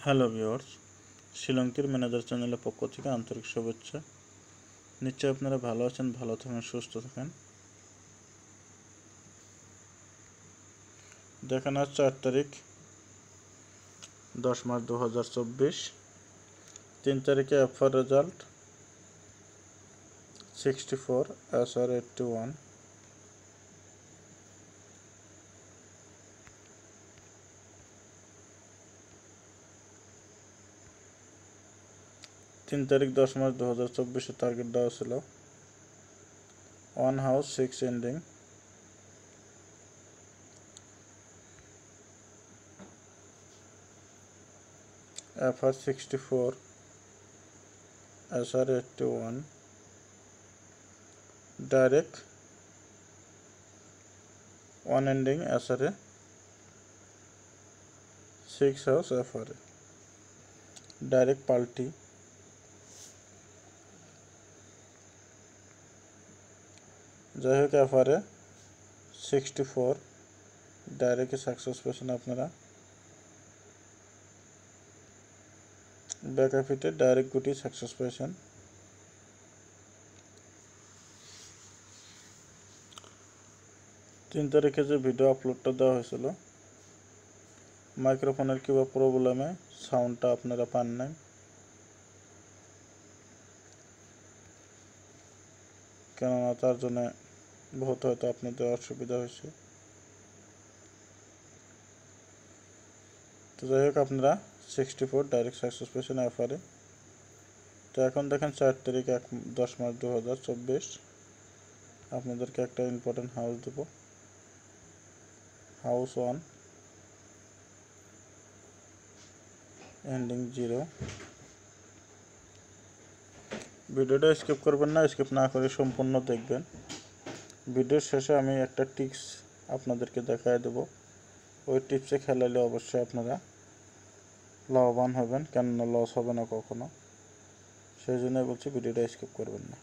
Hello viewers, শ্রীলঙ্কার manager চ্যানেলের পক্ষ থেকে আন্তরিক শুভেচ্ছা। নিশ্চয়ই আপনারা ভালো আছেন, ভালো থাকেন, সুস্থ থাকেন। দেখেন আজ 4 তারিখ 10 মার্চ 2024। 3 তারিখে এফআর রেজাল্ট 64, এসআর 81। তিন তারিখ 10 মার্চ 2024 টার্গেট দেওয়া ছিল 1 house 6 ending. FR 64, SR 81। Direct 1 ending SR 6 house FR. Direct পাল্টি যাই হোক, এফআরে 64 ডাইরেক্টে সাকসেস পেয়েছেন আপনারা। ব্যাকআপিটে ডাইরেক্ট গুটি সাকসেস পেয়েছেন। তিন তারিখে যে ভিডিও আপলোডটা দেওয়া হয়েছিল, মাইক্রোফোনের কিংবা প্রবলেমে সাউন্ডটা আপনারা পান নাই। কেননা তার জন্য বহুত হয়তো আপনাদের অসুবিধা হয়েছে। তো যাই হোক, আপনারা 64 ডাইরেক্ট সাকসেস পেয়েছেন এফআরে। তো এখন দেখেন 4 তারিখ 10 মার্চ 2024 আপনাদেরকে একটা ইম্পর্টেন্ট হাউস দেব। House 1 ending 0। ভিডিওটা স্কিপ করবেন না, স্কিপ না করে সম্পূর্ণ দেখবেন। ভিডিওর শেষে আমি একটা টিপস আপনাদেরকে দেখায় দেব। ওই টিপসে খেলালে অবশ্যই আপনারা লাভবান হবেন, কেননা লস হবে না কখনো। সেই জন্যই বলছি ভিডিওটা স্কিপ করবেন না।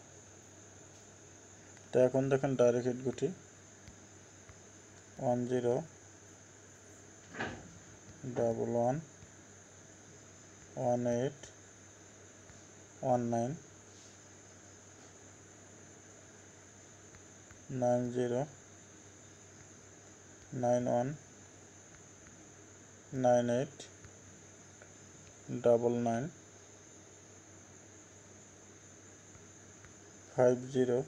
তো এখন দেখেন ডাইরেক্ট হিট গুটি 10 11 18 19 90 91 98 99 50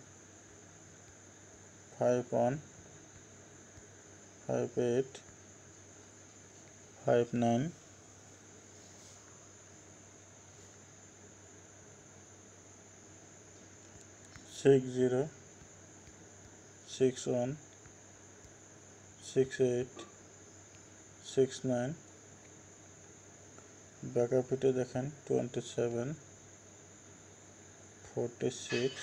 51 58 59 60 61 68 69। ব্যাকআপ হিটে দেখেন 27 46।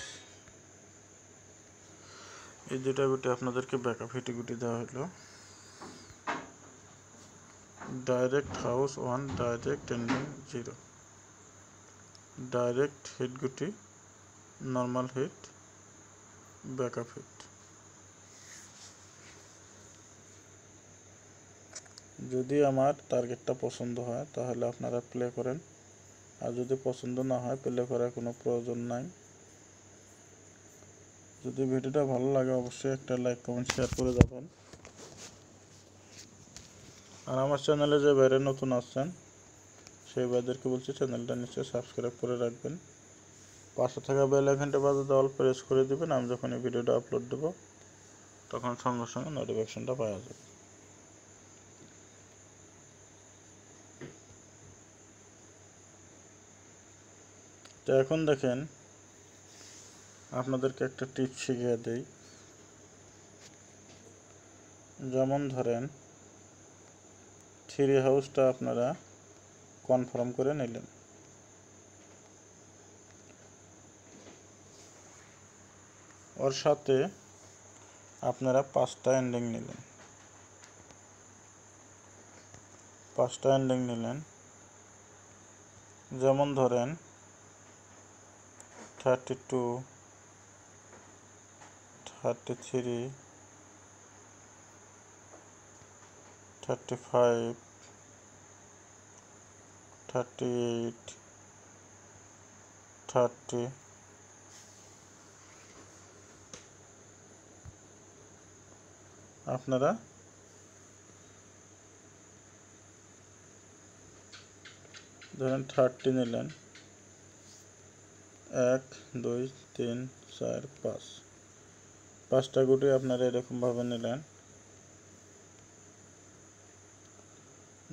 এই দুটা গুটি আপনাদেরকে ব্যাকআপ হিটে গুটি দেওয়া হলো। Direct house 1 direct ending 0। Direct hit গুটি, নর্মাল হিট, ব্যাকআপ হিট। যদি আমার টার্গেটটা পছন্দ হয় তাহলে আপনারা প্লে করেন, আর যদি পছন্দ না হয় প্লে করার কোনো প্রয়োজন নাই। যদি ভিডিওটা ভালো লাগে অবশ্যই একটা লাইক কমেন্ট শেয়ার করে যাবেন। আর আমার চ্যানেলে যে বাইরে নতুন আসছেন সেই ভাইদেরকে বলছি চ্যানেলটা নিশ্চয়ই সাবস্ক্রাইব করে রাখবেন। পাশে থাকা বেল আইকনটা বাজাতে অল প্রেস করে দিবেন। আমি যখন এই ভিডিওটা আপলোড দেব তখন সঙ্গে সঙ্গে নোটিফিকেশনটা পাওয়া যাবে। তো এখন দেখেন আপনাদেরকে একটা টিপস শিখিয়ে দেই। যেমন ধরেন 3 হাউসটা আপনারা কনফার্ম করে নিলেন। ওর সাথে আপনারা 5টা এন্ডিং নিলেন। 5টা এন্ডিং নিলেন, যেমন ধরেন 32 33 35 38, 30, আপনারা ধরেন 30 নিলেন, 1 2 3 4 5, 5টা গুটি আপনারা এরকমভাবে নিলেন।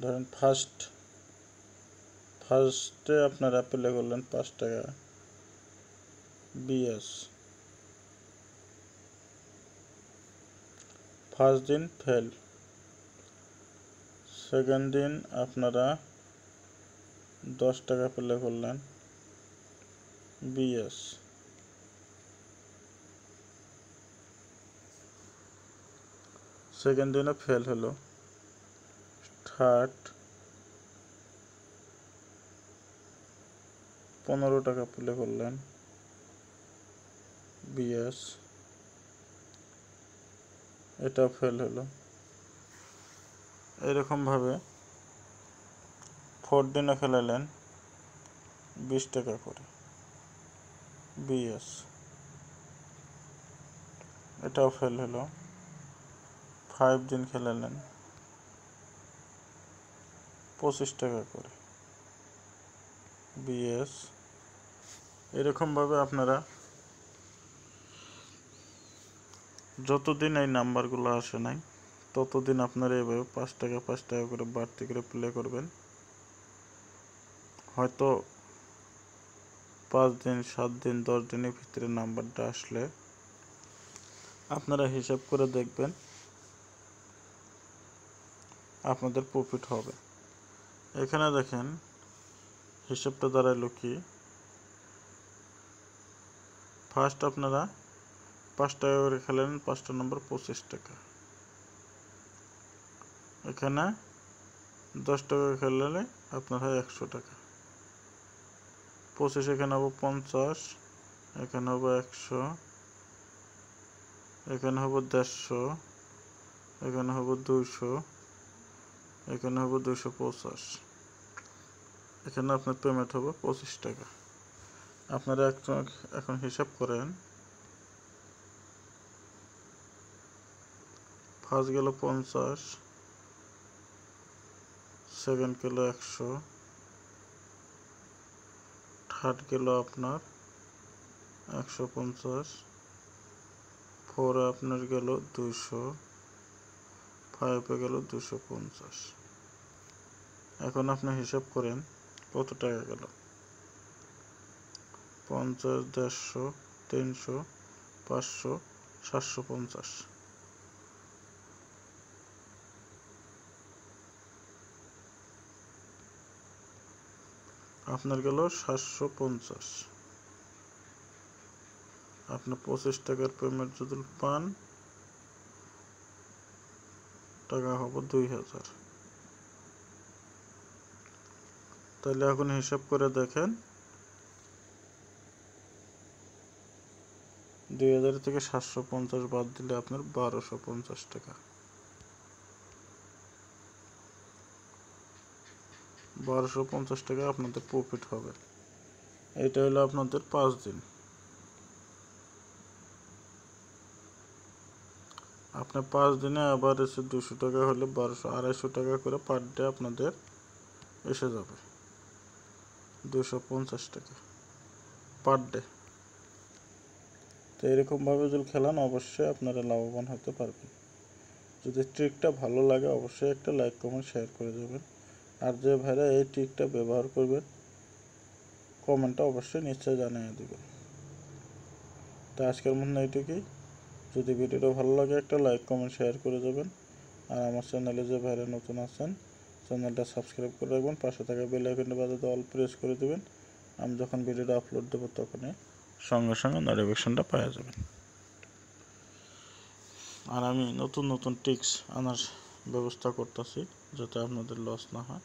ধরেন ফার্স্টে আপনারা প্লে করলেন 5 টাকা বিএস, ফার্স্ট দিন ফেল। সেকেন্ড দিন আপনারা 10 টাকা প্লে করলেন বিএস, সেকেন্ড দিনে ফেল হলো। থার্ড 15 টাকা প্লে করলেন বিএস, এটাও ফেল হলো। এরকমভাবে ফোর্থ দিনে খেলালেন 20 টাকা করে বিএস, এটাও ফেল হলো। 5 দিন খেলালেন 25 টাকা করে বিএস। এরকমভাবে আপনারা যতদিন এই নাম্বারগুলো আসে নাই ততদিন আপনারা এইভাবে 5 টাকা করে বাড়তি করে প্লে করবেন। হয়তো 5 দিন 7 দিন 10 দিনের ভিতরে নাম্বারটা আসলে আপনারা হিসাব করে দেখবেন আপনাদের প্রফিট হবে। এখানে দেখেন হিসাবটা দাঁড়াইলো কি, ফার্স্ট আপনারা 5 টাকা করে খেলেন, 5টা নম্বর 25 টাকা। এখানে 10 টাকা খেললে আপনার হয় 100 টাকা, 25 এখানে হবে 50, এখানে হবে 100, এখানে হবে 150, এখানে হবে 200, এখানে হবে 250, এখানে আপনার পেমেন্ট হবে 25 টাকা। আপনারা এখন হিসাব করেন, ফার্স্ট গেল 50, সেকেন্ড গেল 100, থার্ড গেল আপনার 150, ফোরে আপনার গেল 200, 5-এ গেল 250। এখন আপনি হিসাব করেন কত টাকা গেল, 50, 150, 300, 500, 750। আপনার গেল 750। আপনি 25 টাকার পেমেন্ট যদি পান, টাকা হবে 2000। তাহলে এখন হিসাব করে দেখেন 2000 থেকে 750 বাদ দিলে আপনার 1250 টাকা। 1250 টাকা আপনাদের প্রফিট হবে। এটা হলো আপনাদের 5 দিন। আপনার 5 দিনে আবার এসে 200 টাকা হলে 250 টাকা করে পার ডে আপনাদের এসে যাবে, 250 টাকা পার ডে। তো এরকমভাবে যদি খেলান অবশ্যই আপনারা লাভবান হতে পারবেন। যদি ট্রিকটা ভালো লাগে অবশ্যই একটা লাইক কমেন্ট শেয়ার করে দেবেন। আর যে ভাইরা এই ট্রিকটা ব্যবহার করবেন কমেন্টটা অবশ্যই নিশ্চয় জানিয়ে দেবেন। তো আজকের মতন এইটুকুই। যদি ভিডিওটা ভালো লাগে একটা লাইক কমেন্ট শেয়ার করে দেবেন। আর আমার চ্যানেলে যে ভাইরা নতুন আছেন চ্যানেলটা সাবস্ক্রাইব করে রাখবেন, পাশে থাকা বেল আইকনটা বাজাতে অল প্রেস করে দেবেন। আমি যখন ভিডিওটা আপলোড দেবো তখনই সঙ্গে সঙ্গে নোটিফিকেশনটা পাওয়া যাবেন। আর আমি নতুন ট্রিক্স আনার ব্যবস্থা করতেছি যাতে আপনাদের লস না হয়।